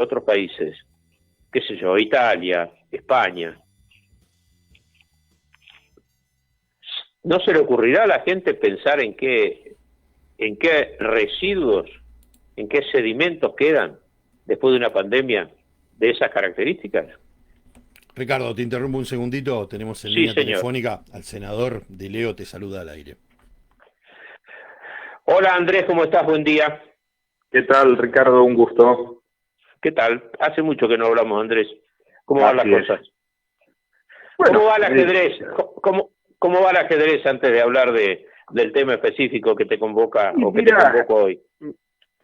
otros países, qué sé yo, Italia, España, ¿no se le ocurrirá a la gente pensar en qué residuos, en qué sedimentos quedan después de una pandemia de esas características? Ricardo, te interrumpo un segundito. Tenemos en Sí, línea señor. telefónica al senador de Leo, te saluda al aire. Hola Andrés, ¿cómo estás? Buen día. ¿Qué tal, Ricardo? Un gusto. ¿Qué tal? Hace mucho que no hablamos, Andrés. ¿Cómo van las Así es. cosas? Bueno, ¿Cómo va el ajedrez? ¿Cómo va el ajedrez antes de hablar del tema específico que te convoca o que te convoco hoy?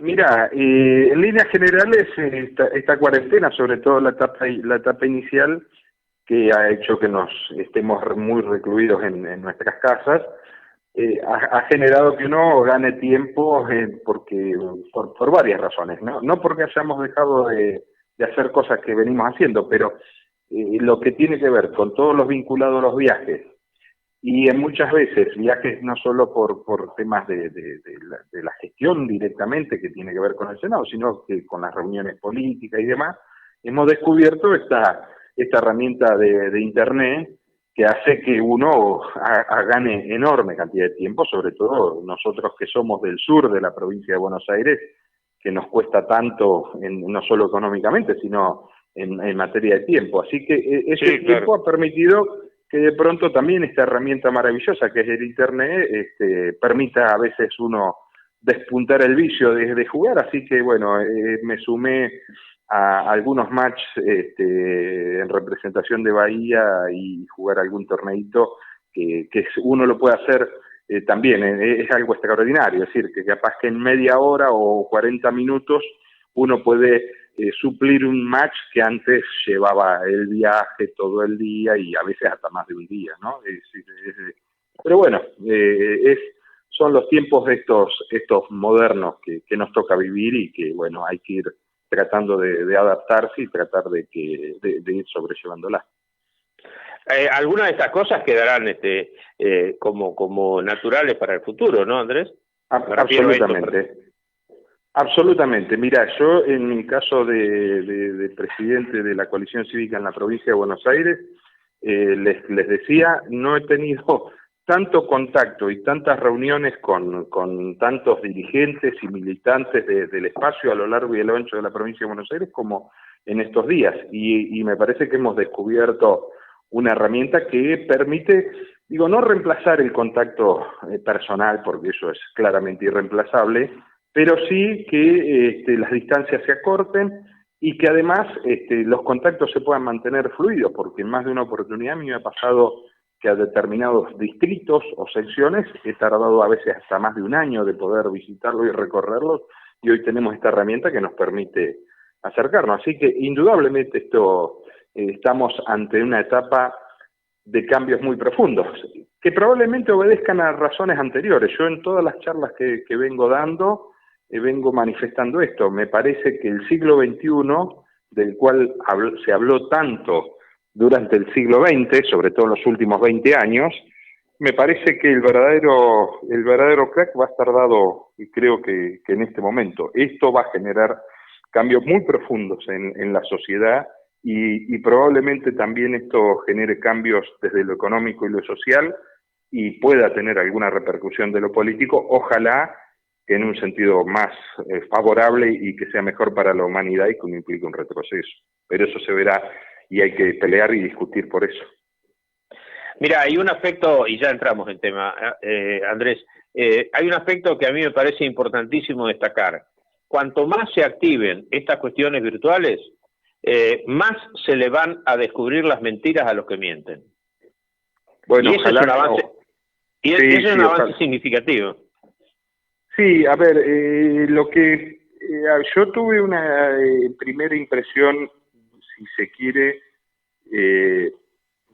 Mira, en líneas generales esta cuarentena, sobre todo la etapa inicial, que ha hecho que nos estemos muy recluidos en nuestras casas, ha generado que uno gane tiempo porque por varias razones, no porque hayamos dejado de hacer cosas que venimos haciendo, pero lo que tiene que ver con todos los vinculados a los viajes, y en muchas veces viajes no solo por temas de la gestión directamente que tiene que ver con el Senado, sino que con las reuniones políticas y demás, hemos descubierto esta herramienta de Internet que hace que uno gane enorme cantidad de tiempo, sobre todo nosotros que somos del sur de la provincia de Buenos Aires, que nos cuesta tanto, no solo económicamente, sino en materia de tiempo. Así que ese tiempo ha permitido que de pronto también esta herramienta maravillosa que es el Internet permita a veces uno despuntar el vicio de jugar. Así que bueno, me sumé a algunos matches en representación de Bahía y jugar algún torneito que uno lo puede hacer también. Es algo extraordinario, es decir, que capaz que en media hora o 40 minutos uno puede suplir un match que antes llevaba el viaje todo el día y a veces hasta más de un día, ¿no? Pero bueno, son los tiempos de estos modernos que nos toca vivir y que, bueno, hay que ir tratando de adaptarse y tratar de ir sobrellevándola. Algunas de estas cosas quedarán como naturales para el futuro, ¿no, Andrés? Absolutamente. Absolutamente. Mira, yo en mi caso de presidente de la coalición cívica en la provincia de Buenos Aires, les decía, no he tenido tanto contacto y tantas reuniones con tantos dirigentes y militantes del espacio a lo largo y a lo ancho de la provincia de Buenos Aires como en estos días. Y me parece que hemos descubierto una herramienta que permite, digo, no reemplazar el contacto personal, porque eso es claramente irreemplazable, pero sí que las distancias se acorten y que además los contactos se puedan mantener fluidos, porque en más de una oportunidad a mí me ha pasado que a determinados distritos o secciones he tardado a veces hasta más de un año de poder visitarlos y recorrerlos, y hoy tenemos esta herramienta que nos permite acercarnos. Así que indudablemente estamos ante una etapa de cambios muy profundos, que probablemente obedezcan a razones anteriores. Yo en todas las charlas que vengo dando, vengo manifestando esto. Me parece que el siglo XXI, del cual se habló tanto durante el siglo XX, sobre todo en los últimos 20 años, me parece que el verdadero crack va a estar dado, y creo que en este momento. Esto va a generar cambios muy profundos en la sociedad y probablemente también esto genere cambios desde lo económico y lo social y pueda tener alguna repercusión de lo político. Ojalá que en un sentido más favorable y que sea mejor para la humanidad y que no implique un retroceso. Pero eso se verá y hay que pelear y discutir por eso. Mira, hay un aspecto, y ya entramos en tema, Andrés, hay un aspecto que a mí me parece importantísimo destacar. Cuanto más se activen estas cuestiones virtuales, más se le van a descubrir las mentiras a los que mienten. Bueno, y ese es un avance, ese es un avance significativo. Sí, a ver, yo tuve una primera impresión, si se quiere,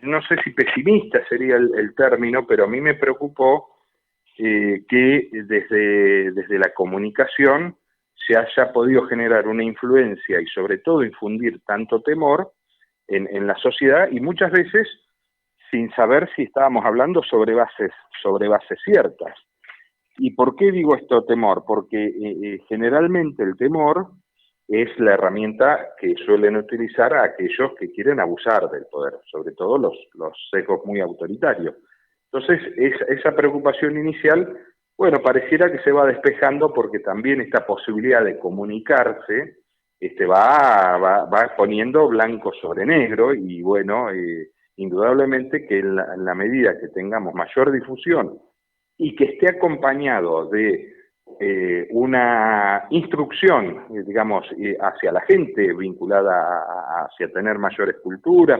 no sé si pesimista sería el término, pero a mí me preocupó que desde la comunicación se haya podido generar una influencia y sobre todo infundir tanto temor en la sociedad y muchas veces sin saber si estábamos hablando sobre bases ciertas. ¿Y por qué digo esto temor? Porque generalmente el temor es la herramienta que suelen utilizar a aquellos que quieren abusar del poder, sobre todo los sesgos muy autoritarios. Entonces, esa preocupación inicial, bueno, pareciera que se va despejando porque también esta posibilidad de comunicarse va poniendo blanco sobre negro y bueno, indudablemente que en la medida que tengamos mayor difusión y que esté acompañado de una instrucción, digamos, hacia la gente vinculada hacia tener mayores culturas,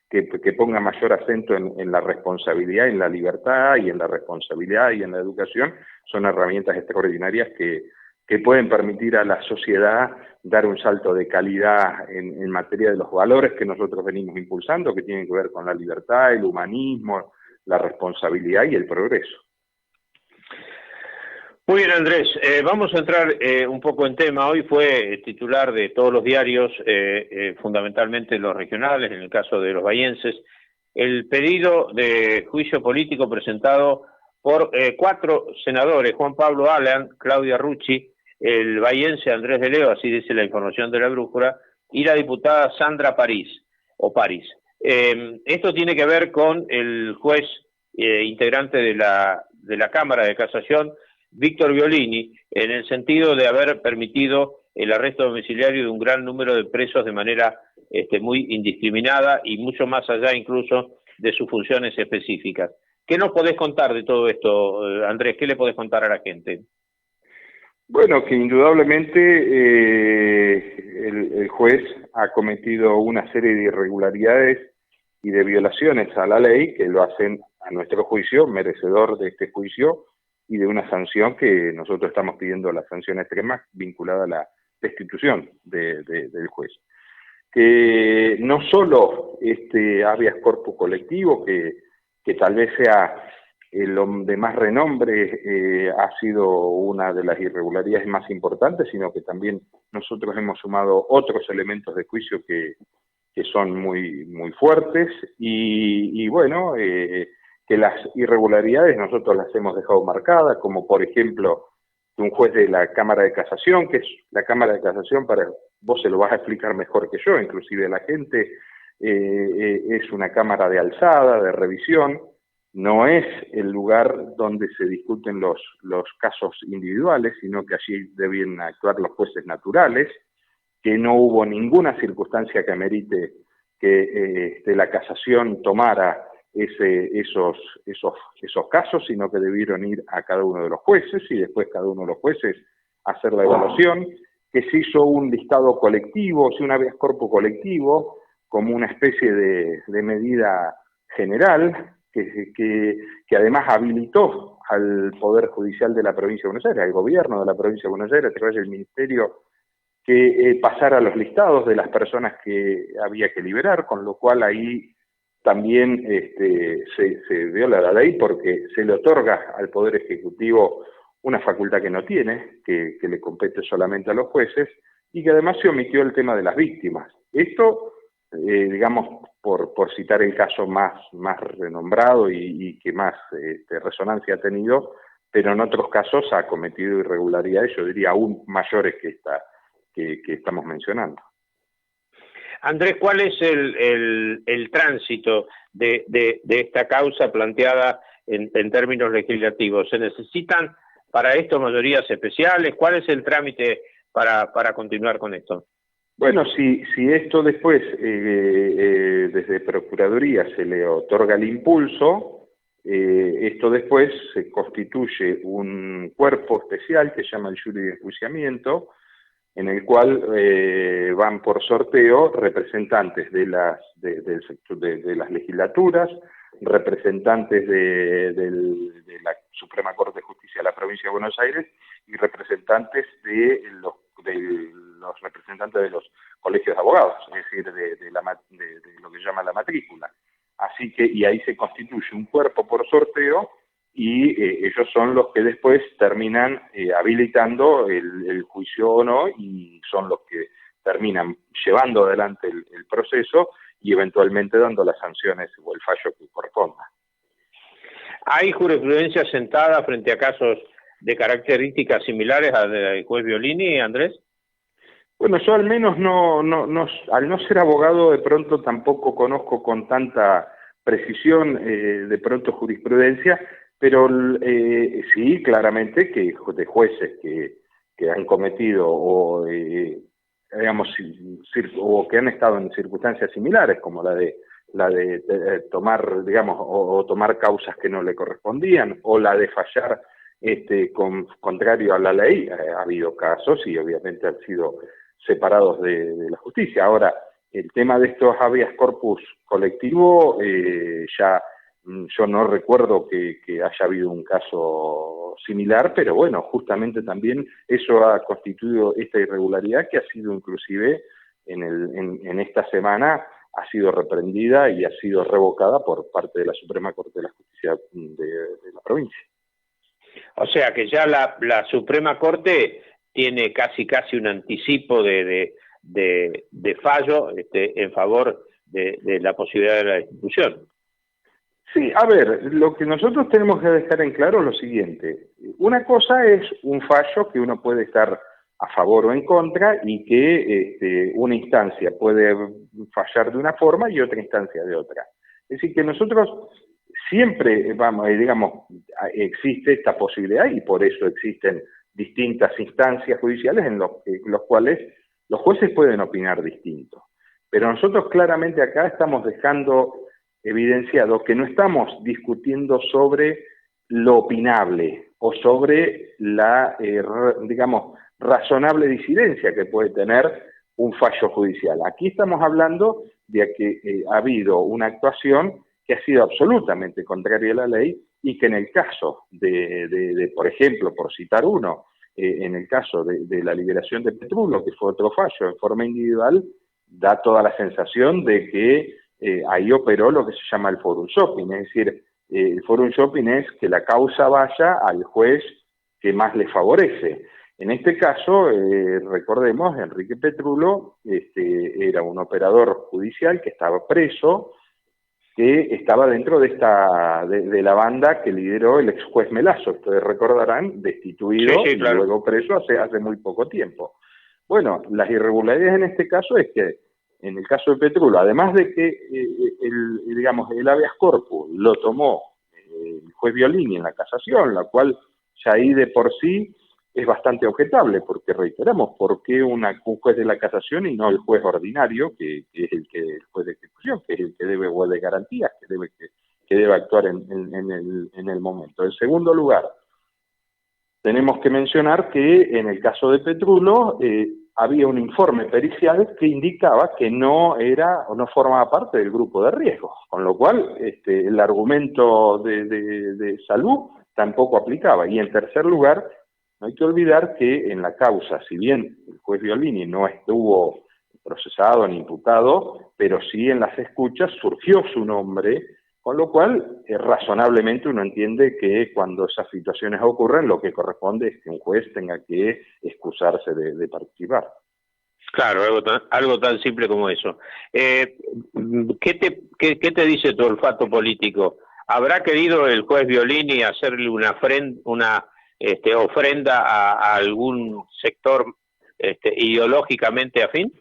que ponga mayor acento en la responsabilidad, en la libertad y en la responsabilidad y en la educación, son herramientas extraordinarias que pueden permitir a la sociedad dar un salto de calidad en materia de los valores que nosotros venimos impulsando, que tienen que ver con la libertad, el humanismo, la responsabilidad y el progreso. Muy bien, Andrés, vamos a entrar un poco en tema. Hoy fue titular de todos los diarios, fundamentalmente los regionales, en el caso de los bahienses, el pedido de juicio político presentado por 4 senadores, Juan Pablo Alan, Claudia Rucci, el bahiense Andrés de Leo, así dice la información de la brújula, y la diputada Sandra París. Esto tiene que ver con el juez integrante de la Cámara de Casación, Víctor Violini, en el sentido de haber permitido el arresto domiciliario de un gran número de presos de manera muy indiscriminada y mucho más allá incluso de sus funciones específicas. ¿Qué nos podés contar de todo esto, Andrés? ¿Qué le podés contar a la gente? Bueno, que indudablemente el juez ha cometido una serie de irregularidades y de violaciones a la ley que lo hacen, a nuestro juicio, merecedor de este juicio y de una sanción que nosotros estamos pidiendo, la sanción extrema vinculada a la destitución del juez. Que no solo este habeas corpus colectivo, que tal vez sea el de más renombre, ha sido una de las irregularidades más importantes, sino que también nosotros hemos sumado otros elementos de juicio que son muy, muy fuertes, y bueno, que las irregularidades nosotros las hemos dejado marcadas, como por ejemplo un juez de la Cámara de Casación, que es la Cámara de Casación, para vos se lo vas a explicar mejor que yo, inclusive la gente, es una cámara de alzada, de revisión, no es el lugar donde se discuten los casos individuales, sino que allí deben actuar los jueces naturales, que no hubo ninguna circunstancia que amerite que la casación tomara esos casos, sino que debieron ir a cada uno de los jueces y después cada uno de los jueces hacer la evaluación, que se hizo un listado colectivo, un habeas corpus colectivo, como una especie de medida general, que además habilitó al Poder Judicial de la Provincia de Buenos Aires, al gobierno de la Provincia de Buenos Aires, a través del Ministerio, que pasara los listados de las personas que había que liberar, con lo cual ahí también se viola la ley porque se le otorga al Poder Ejecutivo una facultad que no tiene, que le compete solamente a los jueces, y que además se omitió el tema de las víctimas. Esto, digamos, por citar el caso más renombrado y que más resonancia ha tenido, pero en otros casos ha cometido irregularidades, yo diría, aún mayores que esta que estamos mencionando. Andrés, ¿cuál es el tránsito de esta causa planteada en términos legislativos? ¿Se necesitan para esto mayorías especiales? ¿Cuál es el trámite para continuar con esto? Bueno, si esto después desde Procuraduría se le otorga el impulso, esto después se constituye un cuerpo especial que se llama el jury de enjuiciamiento, en el cual van por sorteo representantes de las legislaturas, representantes de la Suprema Corte de Justicia de la Provincia de Buenos Aires y representantes de los representantes de los colegios de abogados, es decir, de lo que se llama la matrícula. Así que, y ahí se constituye un cuerpo por sorteo, y ellos son los que después terminan habilitando el juicio o no, y son los que terminan llevando adelante el proceso y eventualmente dando las sanciones o el fallo que corresponda. ¿Hay jurisprudencia sentada frente a casos de características similares al del juez Violini, Andrés? Bueno, yo al menos al no ser abogado, de pronto tampoco conozco con tanta precisión de pronto jurisprudencia, pero sí, claramente que de jueces que han cometido o digamos o que han estado en circunstancias similares, como la de tomar, digamos, o tomar causas que no le correspondían, o la de fallar contrario a la ley, ha habido casos y obviamente han sido separados de la justicia. Ahora, el tema de estos habeas corpus colectivo, yo no recuerdo que haya habido un caso similar, pero bueno, justamente también eso ha constituido esta irregularidad que ha sido inclusive en esta semana ha sido reprendida y ha sido revocada por parte de la Suprema Corte de la Justicia de la provincia. O sea que ya la Suprema Corte tiene casi un anticipo de fallo en favor de la posibilidad de la destitución. Sí, a ver, lo que nosotros tenemos que dejar en claro es lo siguiente. Una cosa es un fallo que uno puede estar a favor o en contra y que una instancia puede fallar de una forma y otra instancia de otra. Es decir, que nosotros siempre, digamos, existe esta posibilidad y por eso existen distintas instancias judiciales en los cuales los jueces pueden opinar distinto. Pero nosotros claramente acá estamos dejando evidenciado que no estamos discutiendo sobre lo opinable o sobre la, digamos, razonable disidencia que puede tener un fallo judicial. Aquí estamos hablando de que ha habido una actuación que ha sido absolutamente contraria a la ley y que en el caso por ejemplo, por citar uno, en el caso de la liberación de Petrulo, que fue otro fallo en forma individual, da toda la sensación de que ahí operó lo que se llama el forum shopping, es decir, el forum shopping es que la causa vaya al juez que más le favorece. En este caso, recordemos, Enrique Petrulo era un operador judicial que estaba preso, que estaba dentro de la banda que lideró el ex juez Melazo, ustedes recordarán, destituido sí, claro. Y luego preso hace muy poco tiempo. Bueno, las irregularidades en este caso es que, en el caso de Petrulo, además de que el habeas corpus lo tomó el juez Violini en la casación, la cual ya ahí de por sí es bastante objetable, porque reiteramos, ¿por qué un juez de la casación y no el juez ordinario, que es el juez de ejecución, que es el que debe, o de garantías, que debe actuar en el momento? En segundo lugar, tenemos que mencionar que en el caso de Petrulo había un informe pericial que indicaba que no era o no formaba parte del grupo de riesgo, con lo cual el argumento de salud tampoco aplicaba. Y en tercer lugar, no hay que olvidar que en la causa, si bien el juez Violini no estuvo procesado ni imputado, pero sí en las escuchas surgió su nombre, con lo cual razonablemente uno entiende que cuando esas situaciones ocurren, lo que corresponde es que un juez tenga que excusarse de participar. Claro, algo tan simple como eso. ¿Qué te dice tu olfato político? ¿Habrá querido el juez Violini hacerle una ofrenda a algún sector ideológicamente afín?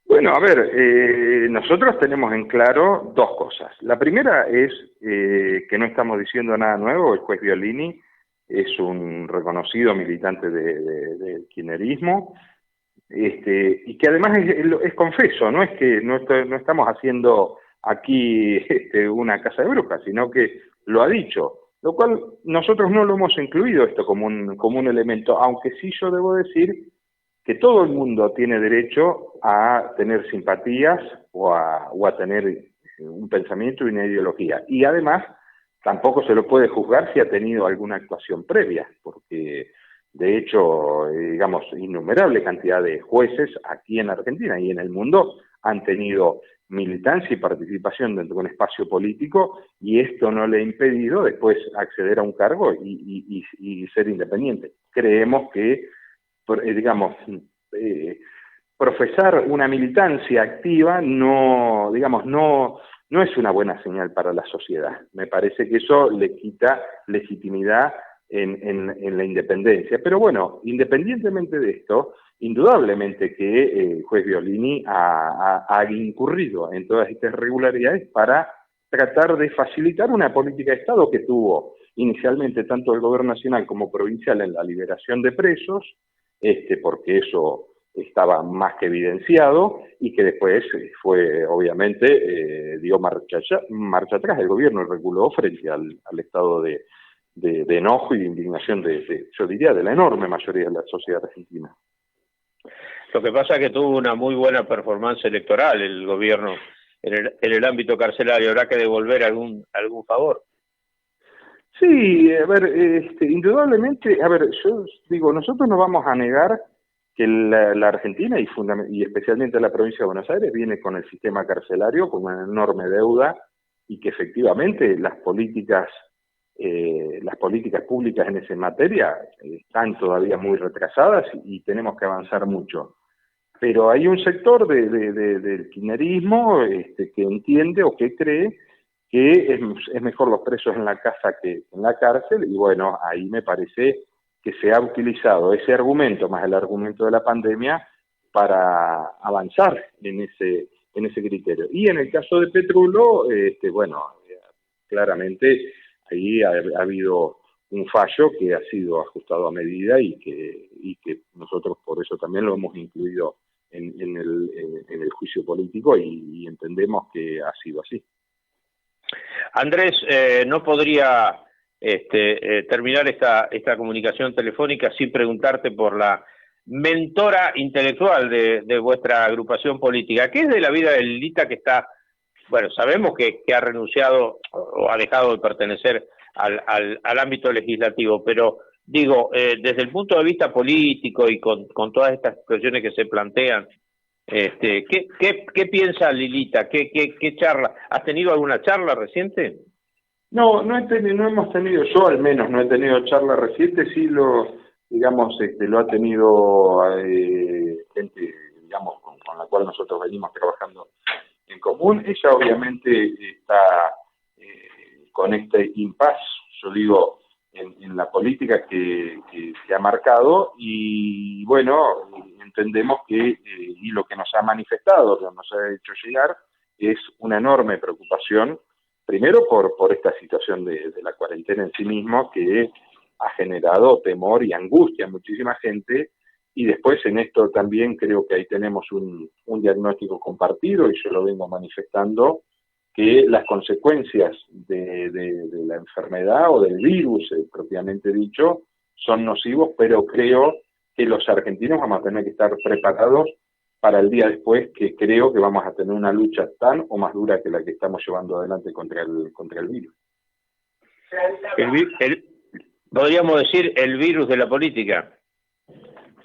Bueno, a ver, nosotros tenemos en claro dos cosas. La primera es que no estamos diciendo nada nuevo. El juez Violini es un reconocido militante del kirchnerismo, y que además es confeso, no es que no estamos haciendo aquí una casa de brujas, sino que lo ha dicho. Lo cual nosotros no lo hemos incluido esto como un elemento, aunque sí yo debo decir que todo el mundo tiene derecho a tener simpatías o a tener un pensamiento y una ideología. Y además, tampoco se lo puede juzgar si ha tenido alguna actuación previa, porque de hecho, digamos, innumerable cantidad de jueces aquí en Argentina y en el mundo han tenido militancia y participación dentro de un espacio político, y esto no le ha impedido después acceder a un cargo y ser independiente. Creemos que, digamos, profesar una militancia activa no es una buena señal para la sociedad. Me parece que eso le quita legitimidad en la independencia. Pero bueno, independientemente de esto, indudablemente que el juez Violini ha incurrido en todas estas irregularidades para tratar de facilitar una política de Estado que tuvo inicialmente tanto el gobierno nacional como provincial en la liberación de presos, porque eso estaba más que evidenciado, y que después fue, obviamente, dio marcha atrás el gobierno y reculó frente al estado de enojo y de indignación yo diría, de la enorme mayoría de la sociedad argentina. Lo que pasa es que tuvo una muy buena performance electoral el gobierno en el ámbito carcelario. ¿Habrá que devolver algún favor? Sí, a ver, indudablemente, a ver, yo digo, nosotros no vamos a negar que la Argentina y especialmente la provincia de Buenos Aires viene con el sistema carcelario con una enorme deuda, y que efectivamente las políticas públicas en esa materia están todavía muy retrasadas y tenemos que avanzar mucho. Pero hay un sector del kirchnerismo que entiende o que cree que es mejor los presos en la casa que en la cárcel, y bueno, ahí me parece que se ha utilizado ese argumento más el argumento de la pandemia para avanzar en ese criterio. Y en el caso de Petrulo, bueno, claramente ahí ha habido un fallo que ha sido ajustado a medida y que nosotros por eso también lo hemos incluido en el juicio político y entendemos que ha sido así. Andrés, no podría terminar esta comunicación telefónica sin preguntarte por la mentora intelectual de vuestra agrupación política. ¿Qué es de la vida de Lilita, que está, bueno, sabemos que ha renunciado o ha dejado de pertenecer al ámbito legislativo, pero digo, desde el punto de vista político y con todas estas cuestiones que se plantean, ¿qué piensa Lilita? ¿Qué charla? ¿Has tenido alguna charla reciente? No hemos tenido, yo al menos no he tenido charla reciente, sí lo ha tenido gente, digamos, con la cual nosotros venimos trabajando en común. Ella obviamente está con este impasse, yo digo, en la política que se ha marcado, y bueno, entendemos que, y lo que nos ha manifestado, que nos ha hecho llegar, es una enorme preocupación, primero por esta situación de la cuarentena en sí mismo, que ha generado temor y angustia a muchísima gente, y después en esto también creo que ahí tenemos un diagnóstico compartido, y yo lo vengo manifestando, que las consecuencias de la enfermedad o del virus propiamente dicho son nocivos, pero creo que los argentinos vamos a tener que estar preparados para el día después, que creo que vamos a tener una lucha tan o más dura que la que estamos llevando adelante contra el virus. Podríamos decir el virus de la política.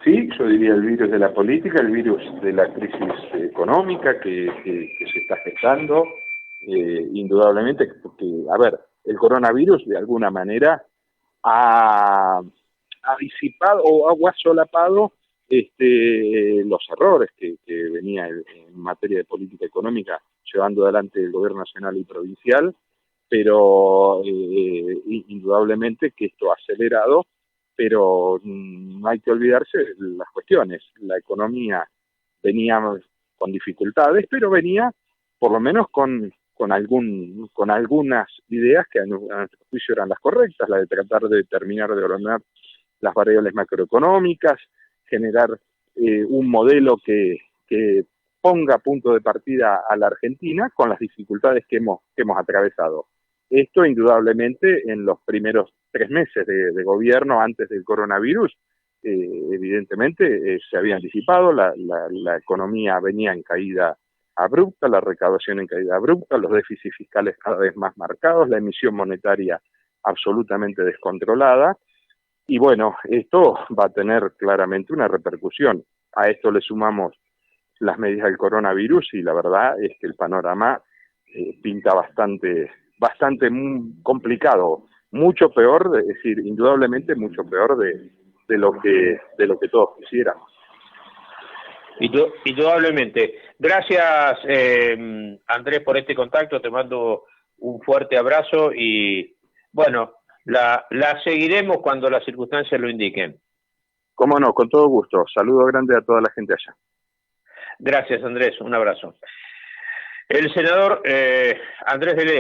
Sí, yo diría el virus de la política, el virus de la crisis económica que se está gestando, indudablemente, porque, a ver, el coronavirus de alguna manera ha disipado o ha solapado los errores que venía en materia de política económica llevando adelante el gobierno nacional y provincial, pero indudablemente que esto ha acelerado, pero no hay que olvidarse de las cuestiones. La economía venía con dificultades, pero venía por lo menos con algunas ideas que a nuestro juicio eran las correctas, la de tratar de terminar de ordenar las variables macroeconómicas, generar un modelo que ponga punto de partida a la Argentina con las dificultades que hemos atravesado. Esto indudablemente en los primeros 3 meses de gobierno antes del coronavirus, evidentemente se había anticipado, la economía venía en caída abrupta, la recaudación en caída abrupta, los déficits fiscales cada vez más marcados, la emisión monetaria absolutamente descontrolada, y bueno, esto va a tener claramente una repercusión. A esto le sumamos las medidas del coronavirus y la verdad es que el panorama pinta bastante complicado, mucho peor, es decir, indudablemente mucho peor de lo que todos quisiéramos. Indudablemente. Gracias, Andrés, por este contacto. Te mando un fuerte abrazo y, bueno, la seguiremos cuando las circunstancias lo indiquen. Cómo no, con todo gusto. Saludo grande a toda la gente allá. Gracias, Andrés. Un abrazo. El senador Andrés de León.